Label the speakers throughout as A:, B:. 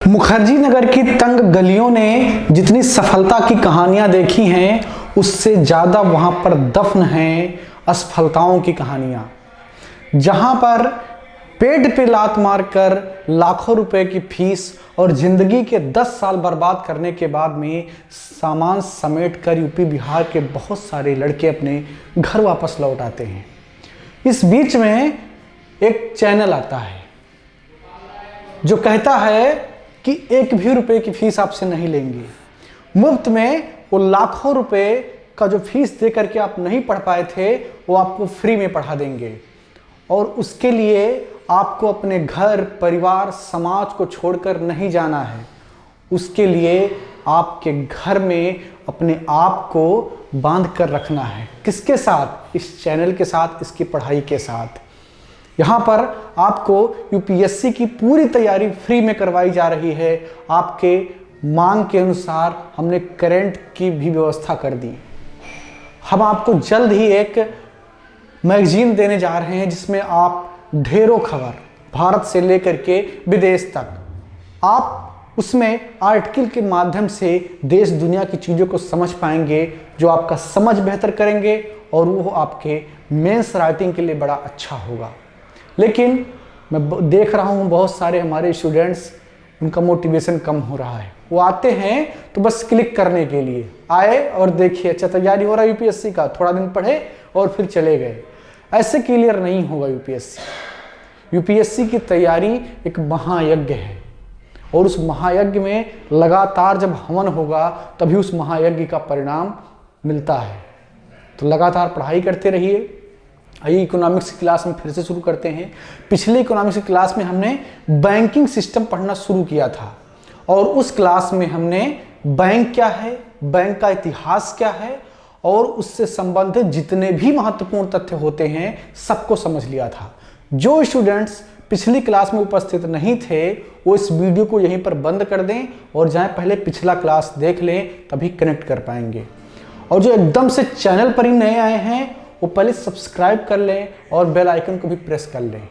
A: मुखर्जी नगर की तंग गलियों ने जितनी सफलता की कहानियां देखी हैं, उससे ज़्यादा वहां पर दफन हैं असफलताओं की कहानियां। जहां पर पेट पे लात मारकर लाखों रुपए की फीस और जिंदगी के 10 साल बर्बाद करने के बाद में सामान समेट कर यूपी बिहार के बहुत सारे लड़के अपने घर वापस लौट आते हैं। इस बीच में एक चैनल आता है जो कहता है कि एक भी रुपए की फीस आपसे नहीं लेंगे, मुफ्त में वो लाखों रुपए का जो फीस दे करके आप नहीं पढ़ पाए थे वो आपको फ्री में पढ़ा देंगे, और उसके लिए आपको अपने घर परिवार समाज को छोड़कर नहीं जाना है। उसके लिए आपके घर में अपने आप को बांध कर रखना है। किसके साथ? इस चैनल के साथ, इसकी पढ़ाई के साथ। यहाँ पर आपको यूपीएससी की पूरी तैयारी फ्री में करवाई जा रही है। आपके मांग के अनुसार हमने करंट की भी व्यवस्था कर दी। हम आपको जल्द ही एक मैगजीन देने जा रहे हैं जिसमें आप ढेरों खबर भारत से लेकर के विदेश तक, आप उसमें आर्टिकल के माध्यम से देश दुनिया की चीज़ों को समझ पाएंगे, जो आपका समझ बेहतर करेंगे और वो आपके मेंस राइटिंग के लिए बड़ा अच्छा होगा। लेकिन मैं देख रहा हूँ बहुत सारे हमारे स्टूडेंट्स, उनका मोटिवेशन कम हो रहा है। वो आते हैं तो बस क्लिक करने के लिए आए और देखिए अच्छा तैयारी हो रहा है यूपीएससी का, थोड़ा दिन पढ़े और फिर चले गए। ऐसे क्लियर नहीं होगा यूपीएससी। यूपीएससी की तैयारी एक महायज्ञ है, और उस महायज्ञ में लगातार जब हवन होगा तभी उस महायज्ञ का परिणाम मिलता है। तो लगातार पढ़ाई करते रहिए। आइए इकोनॉमिक्स की क्लास में फिर से शुरू करते हैं। पिछले इकोनॉमिक्स की क्लास में हमने बैंकिंग सिस्टम पढ़ना शुरू किया था, और उस क्लास में हमने बैंक क्या है, बैंक का इतिहास क्या है और उससे संबंधित जितने भी महत्वपूर्ण तथ्य होते हैं सबको समझ लिया था। जो स्टूडेंट्स पिछली क्लास में उपस्थित नहीं थे वो इस वीडियो को यहीं पर बंद कर दें और जाएं पहले पिछला क्लास देख लें, तभी कनेक्ट कर पाएंगे। और जो एकदम से चैनल पर ही नए आए हैं वो पहले सब्सक्राइब कर लें और बेल आइकन को भी प्रेस कर लें।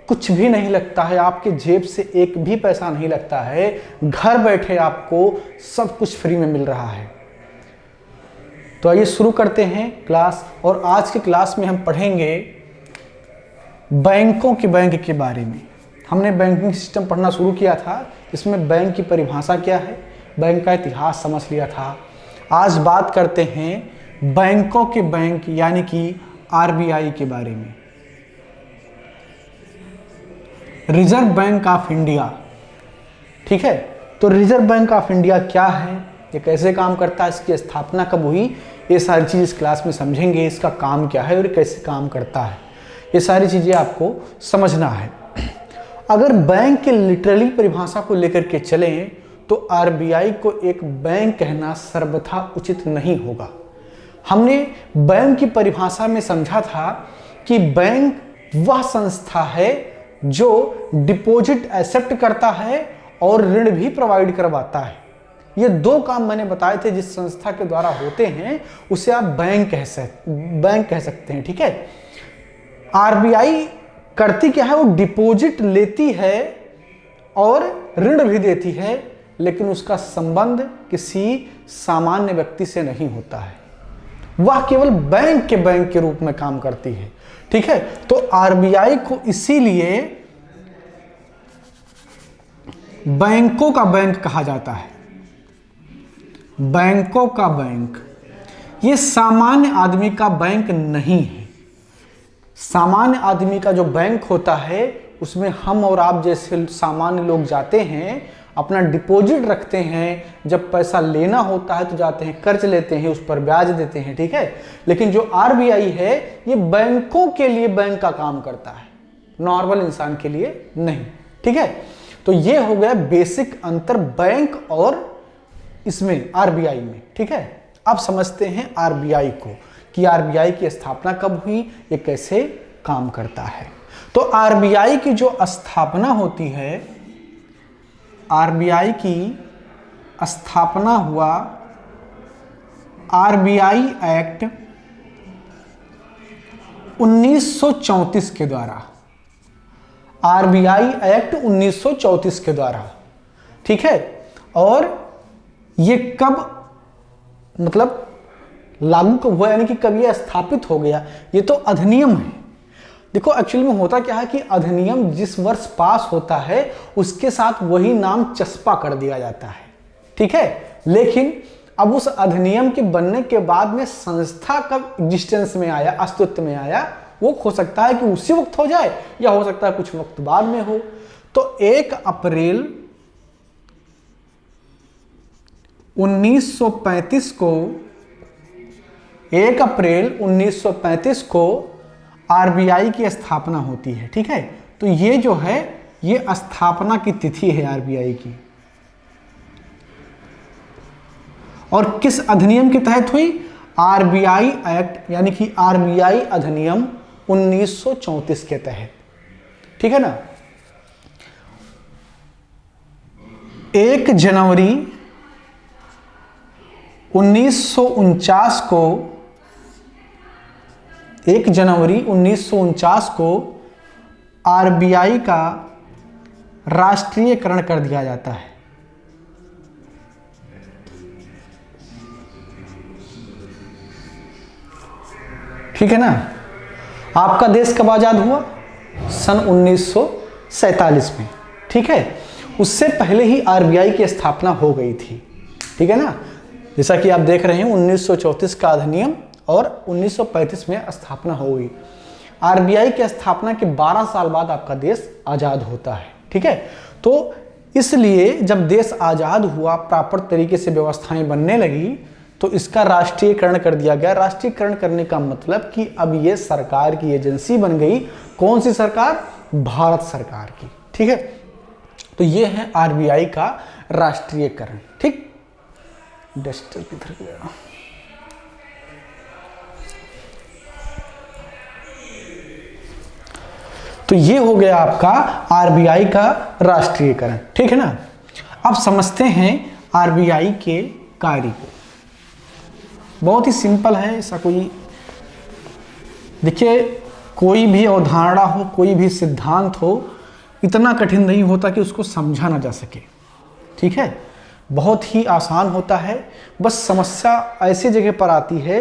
A: कुछ भी नहीं लगता है, आपके जेब से एक भी पैसा नहीं लगता है, घर बैठे आपको सब कुछ फ्री में मिल रहा है। तो आइए शुरू करते हैं क्लास। और आज की क्लास में हम पढ़ेंगे बैंकों के बैंक के बारे में। हमने बैंकिंग सिस्टम पढ़ना शुरू किया था, इसमें बैंक की परिभाषा क्या है, बैंक का इतिहास समझ लिया था। आज बात करते हैं बैंकों के बैंक यानी कि आरबीआई के बारे में। रिजर्व बैंक ऑफ इंडिया, ठीक है। तो रिजर्व बैंक ऑफ इंडिया क्या है, ये कैसे काम करता है, इसकी स्थापना कब हुई, ये सारी चीज़ इस क्लास में समझेंगे। इसका काम क्या है और कैसे काम करता है, ये सारी चीज़ें आपको समझना है। अगर बैंक के लिटरली परिभाषा को लेकर के चलें तो आरबीआई को एक बैंक कहना सर्वथा उचित नहीं होगा। हमने बैंक की परिभाषा में समझा था कि बैंक वह संस्था है जो डिपॉजिट एक्सेप्ट करता है और ऋण भी प्रोवाइड करवाता है। ये दो काम मैंने बताए थे जिस संस्था के द्वारा होते हैं उसे आप बैंक कह सकते हैं, ठीक है। आरबीआई करती क्या है, वो डिपॉजिट लेती है और ऋण भी देती है, लेकिन उसका संबंध किसी सामान्य व्यक्ति से नहीं होता है। वह केवल बैंक के रूप में काम करती है, ठीक है। तो आरबीआई को इसीलिए बैंकों का बैंक कहा जाता है। बैंकों का बैंक, ये सामान्य आदमी का बैंक नहीं है। सामान्य आदमी का जो बैंक होता है उसमें हम और आप जैसे सामान्य लोग जाते हैं, अपना डिपॉजिट रखते हैं, जब पैसा लेना होता है तो जाते हैं कर्ज लेते हैं, उस पर ब्याज देते हैं, ठीक है। लेकिन जो आरबीआई है ये बैंकों के लिए बैंक का काम करता है, नॉर्मल इंसान के लिए नहीं, ठीक है। तो ये हो गया बेसिक अंतर बैंक और इसमें आरबीआई में, ठीक है। अब समझते हैं आरबीआई को कि आरबीआई की स्थापना कब हुई, ये कैसे काम करता है। तो आरबीआई की जो स्थापना होती है, आरबीआई की स्थापना हुआ आरबीआई एक्ट 1934 के द्वारा। आरबीआई एक्ट 1934 के द्वारा ठीक है। और ये कब मतलब लागू कब हुआ, यानी कि कब ये स्थापित हो गया, ये तो अधिनियम है। देखो एक्चुअली में होता क्या है कि अधिनियम जिस वर्ष पास होता है उसके साथ वही नाम चस्पा कर दिया जाता है, ठीक है। लेकिन अब उस अधिनियम के बनने के बाद में संस्था कब एग्जिस्टेंस में आया, अस्तित्व में आया, वो हो सकता है कि उसी वक्त हो जाए या हो सकता है कुछ वक्त बाद में हो। तो 1 अप्रैल 1935 को 1 अप्रैल 1935 को आरबीआई की स्थापना होती है, ठीक है। तो ये जो है ये स्थापना की तिथि है आरबीआई की। और किस अधिनियम के तहत हुई? आरबीआई एक्ट, यानी कि आरबीआई अधिनियम 1934 के तहत, ठीक है ना। 1 जनवरी 1949 को 1 जनवरी 1949 को आरबीआई का राष्ट्रीयकरण कर दिया जाता है। ठीक है ना। आपका देश कब आजाद हुआ? सन 1947 में, ठीक है। उससे पहले ही आरबीआई की स्थापना हो गई थी, ठीक है ना। जैसा कि आप देख रहे हैं 1934 का अधिनियम और 1935 में स्थापना हो गई। आरबीआई की स्थापना के 12 साल बाद आपका देश आजाद होता है, ठीक है। तो इसलिए जब देश आजाद हुआ, प्रॉपर तरीके से व्यवस्थाएं बनने लगी, तो इसका राष्ट्रीयकरण कर दिया गया। राष्ट्रीयकरण करने का मतलब कि अब ये सरकार की एजेंसी बन गई। कौन सी सरकार? भारत सरकार की, ठीक है। तो ये है आरबीआई का राष्ट्रीयकरण, ठीक। डस्टर किधर गया? तो ये हो गया आपका आरबीआई का राष्ट्रीयकरण, ठीक है ना। अब समझते हैं आरबीआई के कार्य को। बहुत ही सिंपल है, ऐसा कोई, देखिए कोई भी अवधारणा हो, कोई भी सिद्धांत हो, इतना कठिन नहीं होता कि उसको समझा ना जा सके, ठीक है। बहुत ही आसान होता है। बस समस्या ऐसी जगह पर आती है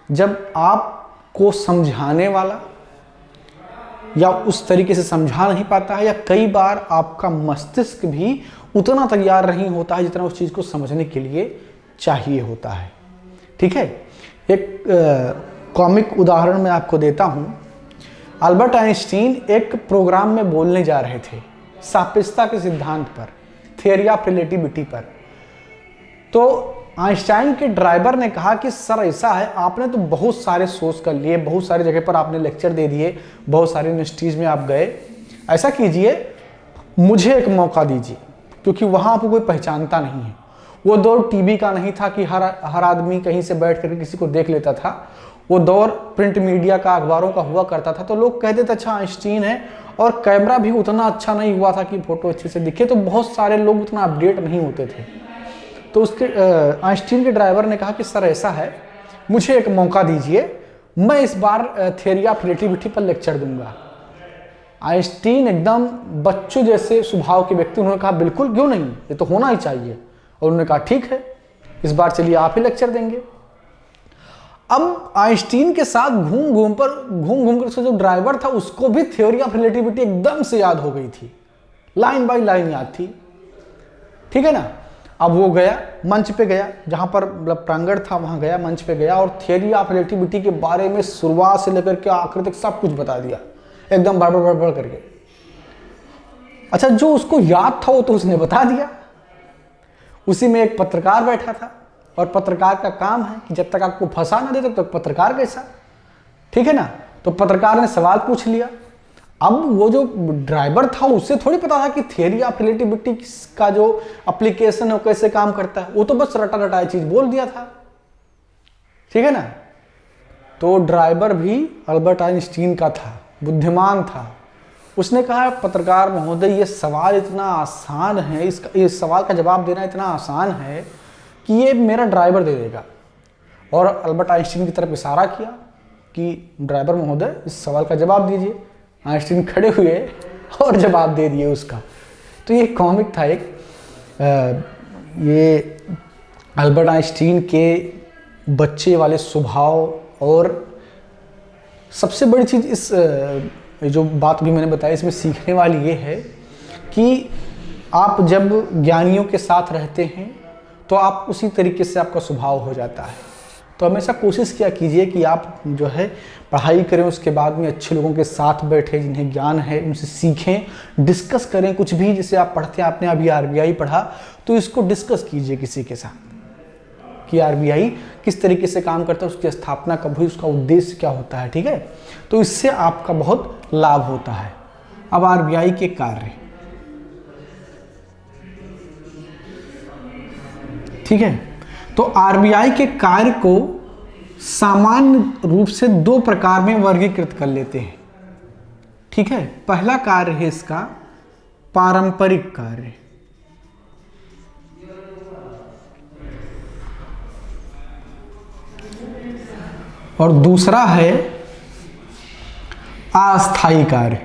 A: जब आपको समझाने वाला या उस तरीके से समझा नहीं पाता है, या कई बार आपका मस्तिष्क भी उतना तैयार नहीं होता है जितना उस चीज़ को समझने के लिए चाहिए होता है, ठीक है। एक कॉमिक उदाहरण मैं आपको देता हूँ। अल्बर्ट आइंस्टीन एक प्रोग्राम में बोलने जा रहे थे सापेक्षता के सिद्धांत पर, थियरी ऑफ रिलेटिविटी पर। तो आइंस्टाइन के ड्राइवर ने कहा कि सर ऐसा है, आपने तो बहुत सारे सोर्स कर लिए, बहुत सारी जगह पर आपने लेक्चर दे दिए, बहुत सारे यूनिवर्सिटीज़ में आप गए, ऐसा कीजिए मुझे एक मौका दीजिए, क्योंकि वहाँ आपको कोई पहचानता नहीं है। वो दौर टीवी का नहीं था कि हर आदमी कहीं से बैठ कर किसी को देख लेता था। वो दौर प्रिंट मीडिया का, अखबारों का हुआ करता था। तो लोग कहते थे अच्छा आइंस्टीन है, और कैमरा भी उतना अच्छा नहीं हुआ था कि फोटो अच्छे से दिखे, तो बहुत सारे लोग उतना अपडेट नहीं होते थे। तो उसके आइंस्टीन के ड्राइवर ने कहा कि सर ऐसा है, मुझे एक मौका दीजिए, मैं इस बार थियरी ऑफ रिलेटिविटी पर लेक्चर दूंगा। आइंस्टीन एकदम बच्चों जैसे स्वभाव के व्यक्ति, उन्होंने कहा बिल्कुल, क्यों नहीं, ये तो होना ही चाहिए। और उन्होंने कहा ठीक है, इस बार चलिए आप ही लेक्चर देंगे। अब आइंस्टीन के साथ घूम घूम कर उसका जो ड्राइवर था उसको भी थ्योरी ऑफ रिलेटिविटी एकदम से याद हो गई थी, लाइन बाय लाइन याद थी, ठीक है ना। अब वो गया, मंच पे गया, जहां पर मतलब प्रांगण था वहां गया, मंच पे गया, और थ्योरी ऑफ रिलेटिविटी के बारे में शुरुआत से लेकर के आखिर तक सब कुछ बता दिया, एकदम बड़बड़ करके। अच्छा, जो उसको याद था वो तो उसने बता दिया। उसी में एक पत्रकार बैठा था, और पत्रकार का काम है कि जब तक आपको फंसा ना दे तब तक पत्रकार कैसा, ठीक है ना। तो पत्रकार ने सवाल पूछ लिया। अब वो जो ड्राइवर था उससे थोड़ी पता था कि थियरी ऑफ रिलेटिविटी का जो एप्लीकेशन है वो कैसे काम करता है, वो तो बस रटा रटाई चीज बोल दिया था, ठीक है ना। तो ड्राइवर भी अल्बर्ट आइंस्टीन का था, बुद्धिमान था। उसने कहा पत्रकार महोदय ये सवाल इतना आसान है, इस सवाल का जवाब देना इतना आसान है कि ये मेरा ड्राइवर दे देगा। और अल्बर्ट आइंस्टीन की तरफ इशारा किया कि ड्राइवर महोदय इस सवाल का जवाब दीजिए। आइंस्टीन खड़े हुए और जवाब दे दिए उसका। तो ये कॉमिक था एक। ये अल्बर्ट आइंस्टीन के बच्चे वाले स्वभाव, और सबसे बड़ी चीज़ इस जो बात भी मैंने बताई इसमें सीखने वाली ये है कि आप जब ज्ञानियों के साथ रहते हैं तो आप उसी तरीके से आपका स्वभाव हो जाता है। तो हमेशा कोशिश किया कीजिए कि आप जो है पढ़ाई करें, उसके बाद में अच्छे लोगों के साथ बैठे जिन्हें ज्ञान है उनसे सीखें, डिस्कस करें कुछ भी। जैसे आप पढ़ते हैं, आपने अभी आरबीआई पढ़ा तो इसको डिस्कस कीजिए किसी के साथ कि आरबीआई किस तरीके से काम करता है, उसकी स्थापना कब हुई, उसका उद्देश्य क्या होता है। ठीक है, तो इससे आपका बहुत लाभ होता है। अब आरबीआई के कार्य, ठीक है, तो आरबीआई के कार्य को सामान्य रूप से दो प्रकार में वर्गीकृत कर लेते हैं। ठीक है, पहला कार्य है इसका पारंपरिक कार्य, और दूसरा है अस्थायी कार्य।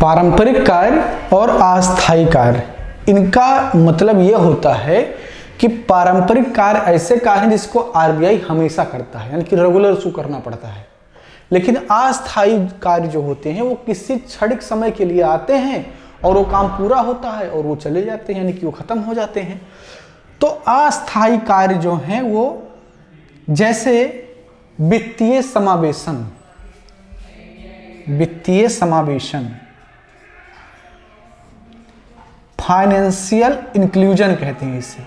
A: पारंपरिक कार्य और अस्थायी कार्य, इनका मतलब यह होता है कि पारंपरिक कार्य ऐसे कार्य हैं जिसको आरबीआई हमेशा करता है, यानी कि रेगुलर उसको करना पड़ता है। लेकिन अस्थायी कार्य जो होते हैं वो किसी क्षणिक समय के लिए आते हैं और वो काम पूरा होता है और वो चले जाते हैं, यानी कि वो खत्म हो जाते हैं। तो अस्थायी कार्य जो हैं वो जैसे वित्तीय समावेशन, वित्तीय समावेशन, फाइनेंशियल इंक्लूजन कहते हैं इसे,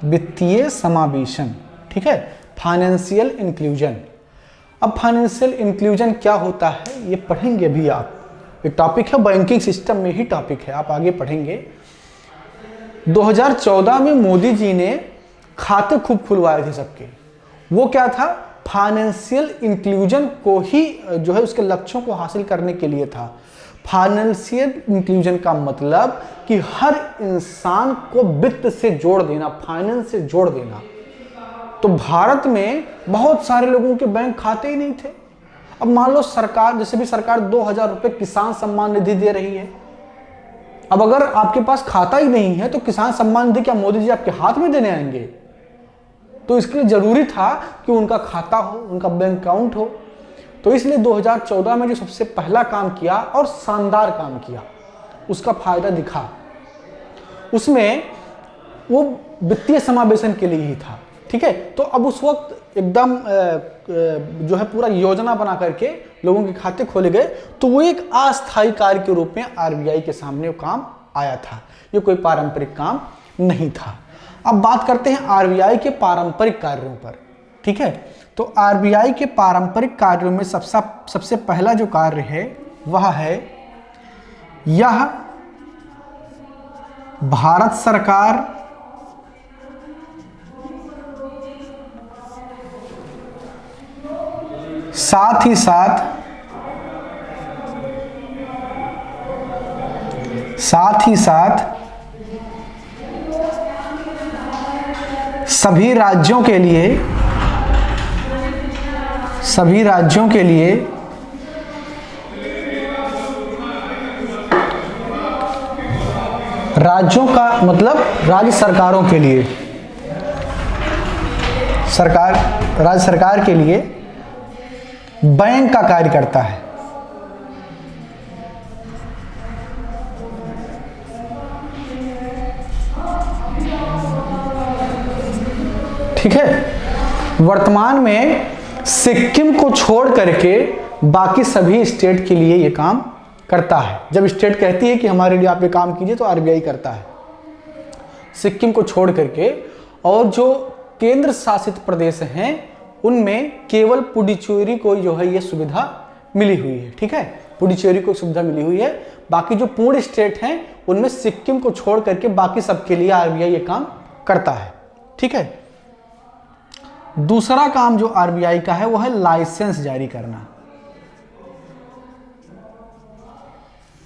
A: वित्तीय समावेशन। ठीक है, फाइनेंशियल इंक्लूजन। अब फाइनेंशियल इंक्लूजन क्या होता है ये पढ़ेंगे भी आप, एक टॉपिक है बैंकिंग सिस्टम में ही टॉपिक है, आप आगे पढ़ेंगे। 2014 में मोदी जी ने खाते खूब खुलवाए थे सबके, वो क्या था, फाइनेंशियल इंक्लूजन को ही जो है उसके लक्ष्यों को हासिल करने के लिए था। फाइनेंशियल इंक्लूजन का मतलब कि हर इंसान को वित्त से जोड़ देना, फाइनेंस से जोड़ देना। तो भारत में बहुत सारे लोगों के बैंक खाते ही नहीं थे। अब मान लो सरकार, जैसे भी सरकार 2000 रुपए किसान सम्मान निधि दे रही है, अब अगर आपके पास खाता ही नहीं है तो किसान सम्मान निधि क्या मोदी जी आपके हाथ में देने आएंगे? तो इसके लिए जरूरी था कि उनका खाता हो, उनका बैंक अकाउंट हो। तो इसलिए 2014 में जो सबसे पहला काम किया और शानदार काम किया, उसका फायदा दिखा, उसमें वो वित्तीय समावेशन के लिए ही था। ठीक है, तो अब उस वक्त एकदम जो है पूरा योजना बना करके लोगों के खाते खोले गए, तो वो एक अस्थायी कार्य के रूप में आरबीआई के सामने वो काम आया था, ये कोई पारंपरिक काम नहीं था। अब बात करते हैं आरबीआई के पारंपरिक कार्यों पर। ठीक है, तो आरबीआई के पारंपरिक कार्यों में सबसे पहला जो कार्य है वह है, यह भारत सरकार साथ ही साथ सभी राज्यों के लिए राज्यों का मतलब राज्य सरकारों के लिए, राज्य सरकार के लिए बैंक का कार्य करता है। ठीक है, वर्तमान में सिक्किम को छोड़ करके बाकी सभी स्टेट के लिए ये काम करता है। जब स्टेट कहती है कि हमारे लिए आप ये काम कीजिए तो आरबीआई करता है, सिक्किम को छोड़ करके। और जो केंद्र शासित प्रदेश हैं उनमें केवल पुडुचेरी को जो है ये सुविधा मिली हुई है। ठीक है, पुडुचेरी को सुविधा मिली हुई है, बाकी जो पूर्ण स्टेट हैं उनमें सिक्किम को छोड़ करके बाकी सबके लिए आरबीआई ये काम करता है। ठीक है, दूसरा काम जो आरबीआई का है वो है लाइसेंस जारी करना।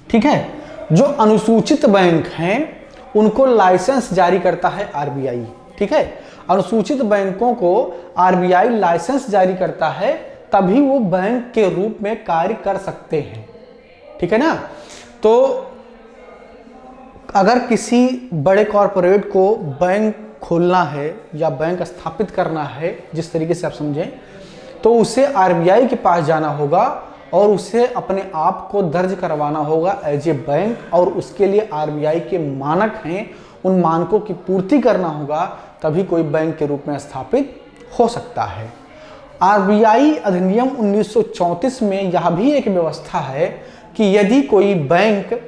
A: ठीक है, जो अनुसूचित बैंक हैं उनको लाइसेंस जारी करता है आरबीआई। ठीक है, अनुसूचित बैंकों को आरबीआई लाइसेंस जारी करता है तभी वो बैंक के रूप में कार्य कर सकते हैं। ठीक है ना। तो अगर किसी बड़े कॉरपोरेट को बैंक खोलना है या बैंक स्थापित करना है, जिस तरीके से आप समझें, तो उसे आरबीआई के पास जाना होगा और उसे अपने आप को दर्ज करवाना होगा एज ए बैंक, और उसके लिए आरबीआई के मानक हैं, उन मानकों की पूर्ति करना होगा, तभी कोई बैंक के रूप में स्थापित हो सकता है। आरबीआई अधिनियम 1934 में यह भी एक व्यवस्था है कि यदि कोई बैंक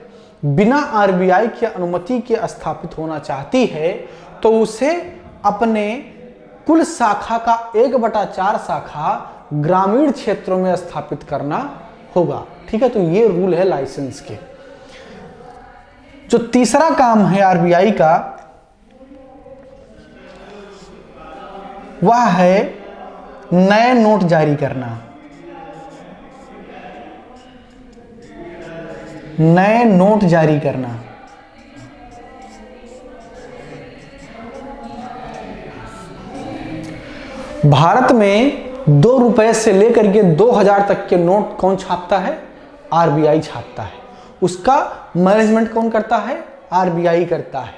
A: बिना आरबीआई की अनुमति के स्थापित होना चाहती है तो उसे अपने कुल शाखा का 1/4 शाखा ग्रामीण क्षेत्रों में स्थापित करना होगा। ठीक है, तो ये रूल है लाइसेंस के। जो तीसरा काम है आरबीआई का, वह है नए नोट जारी करना। नए नोट जारी करना। भारत में 2 रुपए से लेकर के 2000 तक के नोट कौन छापता है? आरबीआई छापता है। उसका मैनेजमेंट कौन करता है? आरबीआई करता है।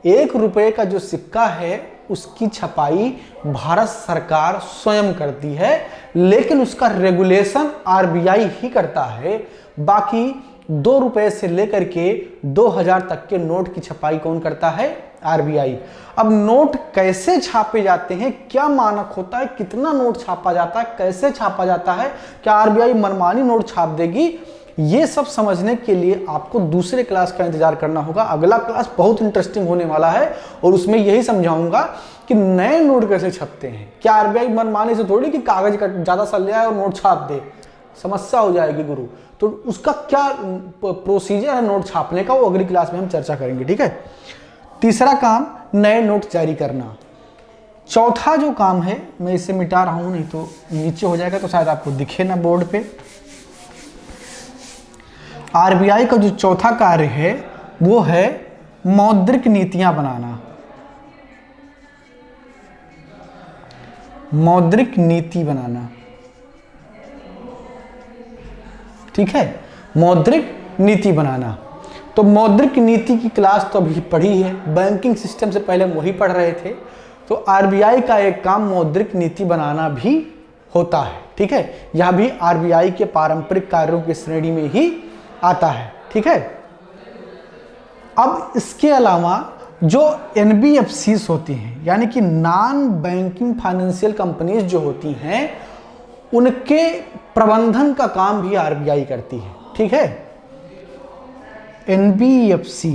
A: 1 रुपए का जो सिक्का है उसकी छपाई भारत सरकार स्वयं करती है, लेकिन उसका रेगुलेशन आरबीआई ही करता है। बाकी 2 रुपए से लेकर के 2000 तक के नोट की छपाई कौन करता है? आरबीआई। अब नोट कैसे छापे जाते हैं, क्या मानक होता है, कितना नोट छापा जाता है, कैसे छापा जाता है, क्या आरबीआई मनमानी नोट छाप देगी, ये सब समझने के लिए आपको दूसरे क्लास का इंतजार करना होगा। अगला क्लास बहुत इंटरेस्टिंग होने वाला है और उसमें यही समझाऊंगा कि नए नोट कैसे छपते हैं। क्या आरबीआई मनमाने से थोड़ी कि कागज का ज्यादा सा ले आए और नोट छाप दे, समस्या हो जाएगी गुरु। तो उसका क्या प्रोसीजर है नोट छापने का, वो अगली क्लास में हम चर्चा करेंगे। ठीक है, तीसरा काम नए नोट जारी करना। चौथा जो काम है, मैं इसे मिटा रहा हूं, नहीं तो नीचे हो जाएगा, तो शायद आपको दिखे ना बोर्ड पे। आरबीआई का जो चौथा कार्य है वो है मौद्रिक नीतियां बनाना। मौद्रिक नीति बनाना। ठीक है, मौद्रिक नीति बनाना। तो मौद्रिक नीति की क्लास तो अभी पढ़ी है, बैंकिंग सिस्टम से पहले वही पढ़ रहे थे। तो आरबीआई का एक काम मौद्रिक नीति बनाना भी होता है। ठीक है, यह भी आरबीआई के पारंपरिक कार्यों की श्रेणी में ही आता है। ठीक है, अब इसके अलावा जो एनबीएफसीज होती हैं, यानी कि नॉन बैंकिंग फाइनेंशियल कंपनीज जो होती हैं, उनके प्रबंधन का काम भी आरबीआई करती है। ठीक है, एनबीएफसी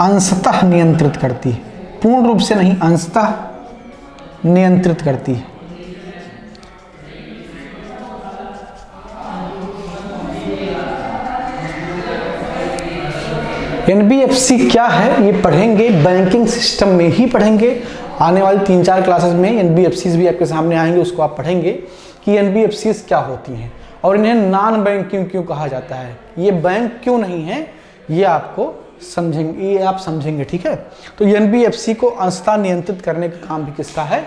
A: अंशतः नियंत्रित करती है, पूर्ण रूप से नहीं, अंशतः नियंत्रित करती है। एनबीएफसी क्या है ये पढ़ेंगे, बैंकिंग सिस्टम में ही पढ़ेंगे। आने वाली 3-4 क्लासेस में एनबीएफसीज भी आपके सामने आएंगे, उसको आप पढ़ेंगे कि एनबीएफसीज क्या होती हैं और इन्हें नॉन बैंकिंग क्यों कहा जाता है, ये बैंक क्यों नहीं है, ये आपको समझेंगे, ये आप समझेंगे। ठीक है, तो एनबीएफसी को अंशतः नियंत्रित करने का काम भी किसका है?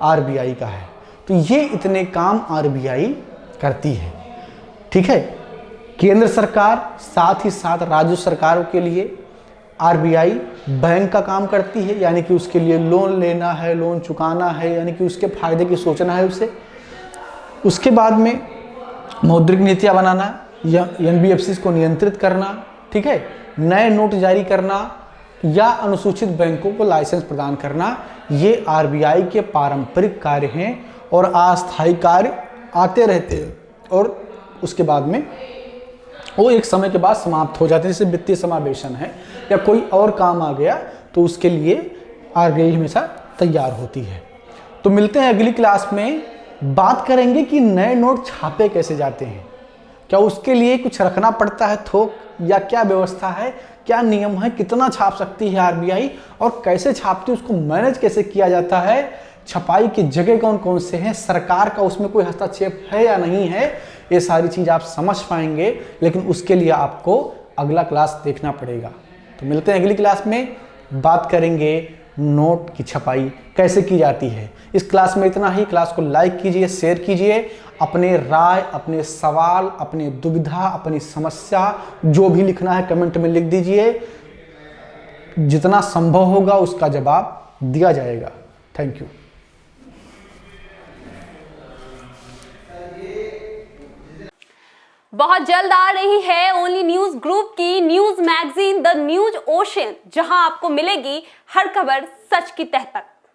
A: आरबीआई का है। तो ये इतने काम आरबीआई करती है। ठीक है, केंद्र सरकार साथ ही साथ राज्य सरकारों के लिए आरबीआई बैंक का काम करती है, यानी कि उसके लिए लोन लेना है, लोन चुकाना है, यानी कि उसके फायदे की सोचना है उसे। उसके बाद में मौद्रिक नीतियाँ बनाना या एनबीएफसी को नियंत्रित करना। ठीक है, नए नोट जारी करना या अनुसूचित बैंकों को लाइसेंस प्रदान करना, ये आरबीआई के पारंपरिक कार्य हैं और अस्थायी कार्य आते रहते हैं और उसके बाद में वो एक समय के बाद समाप्त हो जाते हैं। जैसे वित्तीय समावेशन है या कोई और काम आ गया तो उसके लिए आरबीआई हमेशा तैयार होती है। तो मिलते हैं अगली क्लास में, बात करेंगे कि नए नोट छापे कैसे जाते हैं, क्या उसके लिए कुछ रखना पड़ता है थोक, या क्या व्यवस्था है, क्या नियम है, कितना छाप सकती है आरबीआई और कैसे छापती है, उसको मैनेज कैसे किया जाता है, छपाई की जगह कौन कौन से हैं, सरकार का उसमें कोई हस्तक्षेप है या नहीं है, ये सारी चीज़ आप समझ पाएंगे। लेकिन उसके लिए आपको अगला क्लास देखना पड़ेगा। तो मिलते हैं अगली क्लास में, बात करेंगे नोट की छपाई कैसे की जाती है। इस क्लास में इतना ही। क्लास को लाइक कीजिए, शेयर कीजिए, अपने राय, अपने सवाल, अपनी दुविधा, अपनी समस्या जो भी लिखना है कमेंट में लिख दीजिए। जितना संभव होगा उसका जवाब दिया जाएगा। Thank you.
B: बहुत जल्द आ रही है ओनली न्यूज ग्रुप की news magazine the news ocean, जहां आपको मिलेगी हर खबर सच की तह पर।